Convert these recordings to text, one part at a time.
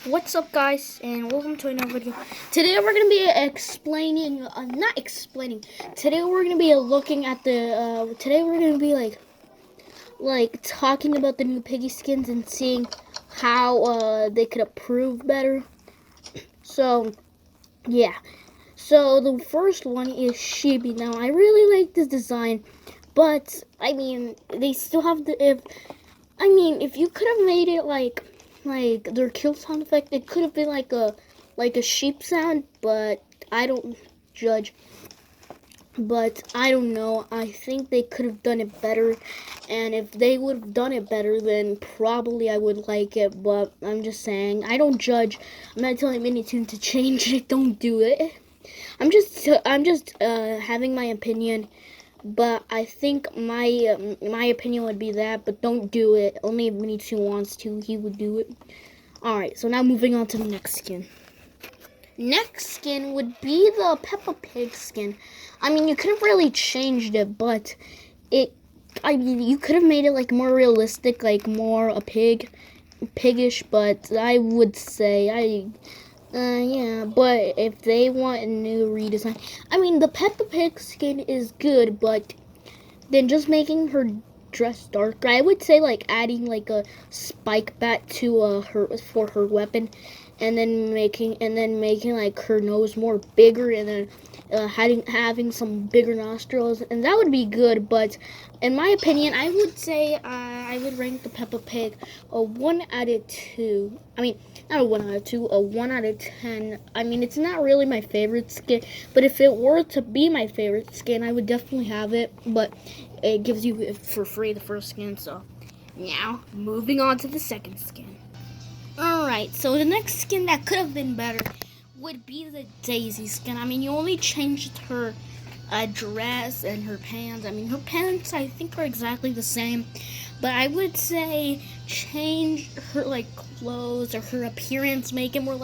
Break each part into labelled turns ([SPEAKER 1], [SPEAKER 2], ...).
[SPEAKER 1] What's up, guys, and welcome to another video. Today we're gonna be explaining, not explaining. Today we're gonna be looking at the. Today we're gonna be like talking about the new piggy skins and seeing how they could improve better. So yeah. So the first one is Chibi. Now I really like this design, but I mean they still have the if you could have made it like their kill sound effect, it could have been like a sheep sound, but I don't judge. But I don't know. I think they could have done it better, and if they would have done it better, then probably I would like it. But I'm just saying, I don't judge. I'm not telling Minitoon to change it. Don't do it. I'm just having my opinion. But I think my opinion would be that, but don't do it. Only if Minitsu wants to, he would do it. Alright, so now moving on to the next skin. Next skin would be the Peppa Pig skin. I mean, you could have really changed it, but you could have made it like more realistic, like more a piggish, but I would say yeah, but if they want a new redesign, I mean, the Peppa Pig skin is good, but then just making her dress darker, I would say like adding like a spike bat to her for her weapon, and then making like her nose more bigger, and then having some bigger nostrils, and that would be good. But in my opinion, I would say I would rank the Peppa Pig a 1 out of 2. I mean, not a 1 out of 2, a 1 out of 10. I mean, it's not really my favorite skin, but if it were to be my favorite skin, I would definitely have it. But it gives you for free the first skin, so now moving on to the second skin. Alright, so the next skin that could have been better would be the Daisy skin. I mean, you only changed her dress and her pants. I mean, her pants I think are exactly the same, but I would say change her like clothes or her appearance, make it more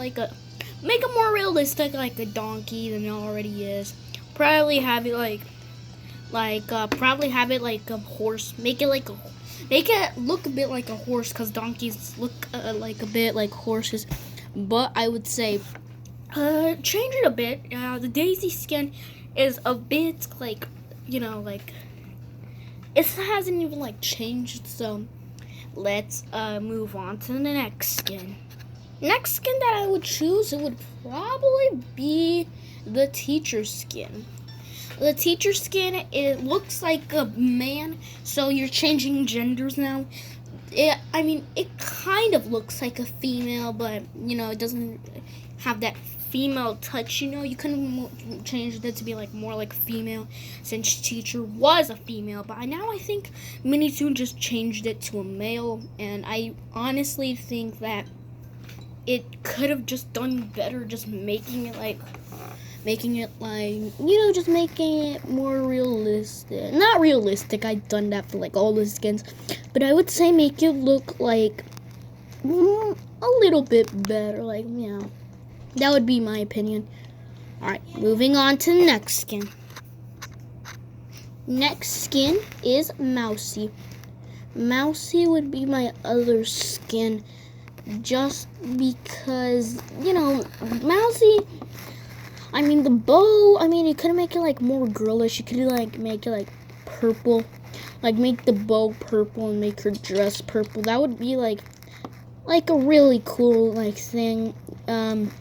[SPEAKER 1] realistic, like a donkey than it already is. Probably have it probably have it like a horse. Make it look a bit like a horse, because donkeys look like a bit like horses. But I would say change it a bit. The Daisy skin is a bit like, it hasn't even like changed. So let's move on to the next skin. Next skin that I would choose, it would probably be the teacher skin. The teacher skin, it looks like a man, so you're changing genders now. It kind of looks like a female, but, it doesn't have that female touch, You couldn't change that to be, like, more like female, since teacher was a female. But now I think Minitoon just changed it to a male, and I honestly think that it could have just done better, just making it just making it more realistic. Not realistic, I've done that for like all the skins, but I would say make it look like a little bit better, that would be my opinion. Alright, moving on to the next skin. Next skin is Mousy. Mousy would be my other skin, just because, Mousy, the bow, you could make it like more girlish. You could like make it like purple, like make the bow purple and make her dress purple. That would be like a really cool like thing. And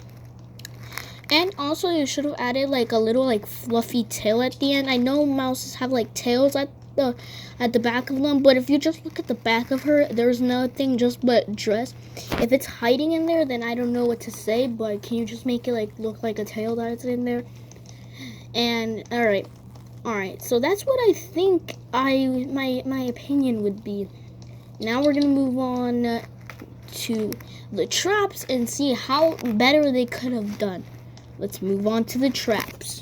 [SPEAKER 1] also you should have added like a little like fluffy tail at the end. I know mouses have like tails at the back of them, but if you just look at the back of her, there's nothing just but dress. If it's hiding in there, then I don't know what to say, but can you just make it like look like a tail that's in there? And all right, so that's what I think my opinion would be. Now we're gonna move on to the traps and see how better they could have done. Let's move on to the traps.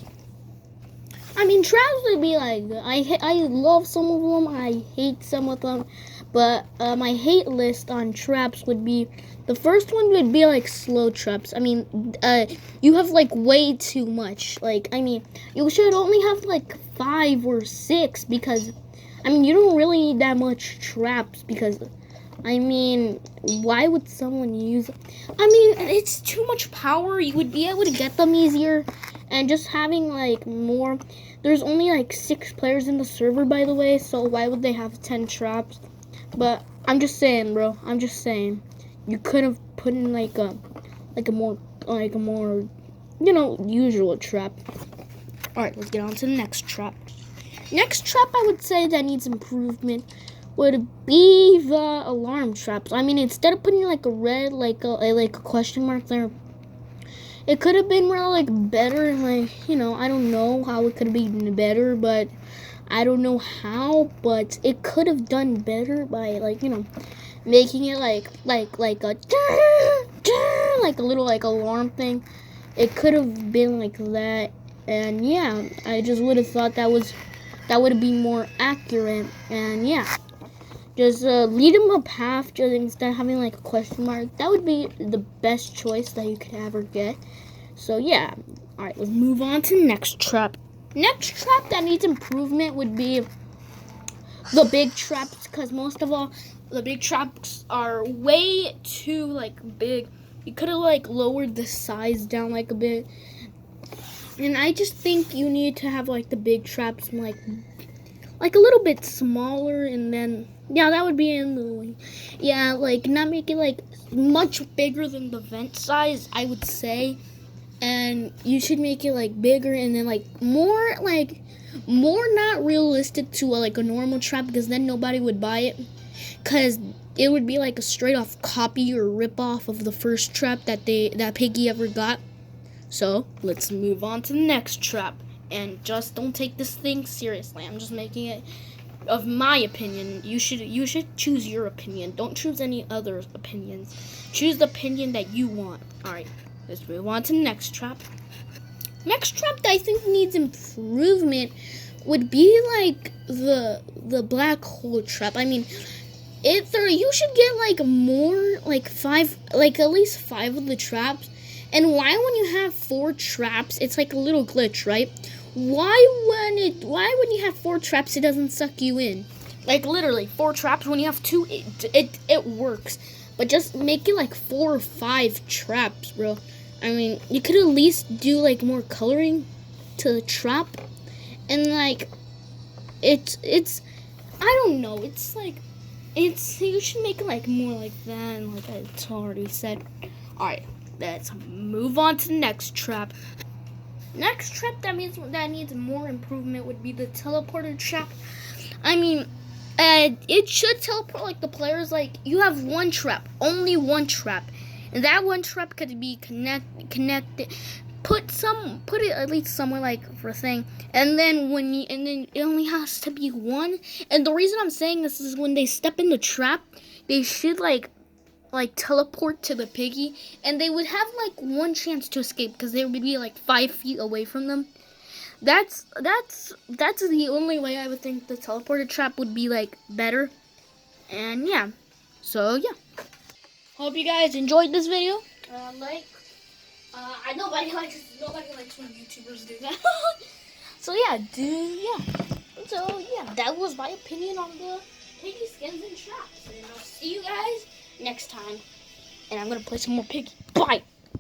[SPEAKER 1] Traps would be like, I love some of them, I hate some of them, but my hate list on traps would be, the first one would be like slow traps. You have like way too much. You should only have like 5 or 6, because, you don't really need that much traps, because I mean, why would someone use? I mean, it's too much power. You would be able to get them easier, and just having like more. There's only like 6 players in the server, by the way. So why would they have 10 traps? But I'm just saying, bro. I'm just saying. You could have put in like a more usual trap. All right, let's get on to the next trap. Next trap I would say that needs improvement would be the alarm traps. I mean, instead of putting like a red, like a question mark there, it could have been more like better. Like, I don't know how it could have been better, but I don't know how, but it could have done better by making it like a like a little like alarm thing. It could have been like that, and yeah, I just would have thought that would be more accurate, and yeah. Just lead them a path just instead of having like a question mark. That would be the best choice that you could ever get. So yeah. Alright, let's move on to next trap. Next trap that needs improvement would be the big traps, because most of all, the big traps are way too like big. You could have like lowered the size down like a bit. And I just think you need to have like the big traps like a little bit smaller, and then yeah, that would be in the like not make it like much bigger than the vent size, I would say. And you should make it like bigger, and then like more not realistic to like a normal trap, because then nobody would buy it, because it would be like a straight off copy or rip off of the first trap that Piggy ever got. So let's move on to the next trap. And just don't take this thing seriously. I'm just making it of my opinion. You should choose your opinion. Don't choose any other opinions. Choose the opinion that you want. Alright, let's move on to the next trap. Next trap that I think needs improvement would be like the black hole trap. I mean, you should get like more, like 5, like at least 5 of the traps. And why when you have 4 traps, it's like a little glitch, right? Why when you have 4 traps, it doesn't suck you in? Like literally 4 traps. When you have 2, it works. But just make it like 4 or 5 traps, bro. I mean, you could at least do like more coloring to the trap, and like it's I don't know. It's like you should make it like more like that, and like I already said. All right, let's move on to the next trap. Next trap that needs more improvement would be the teleporter trap. I mean, it should teleport like the players. Like you have one trap, only one trap, and that one trap could be connected. Put it at least somewhere like for a thing, and then it only has to be one. And the reason I'm saying this is when they step in the trap, they should like teleport to the piggy, and they would have like one chance to escape because they would be like 5 feet away from them. That's the only way I would think the teleported trap would be like better. And yeah, so yeah. Hope you guys enjoyed this video. Nobody likes when YouTubers do that. So yeah, that was my opinion on the piggy skins and traps. And I'll see you guys next time. And I'm gonna play some more piggy. Bye.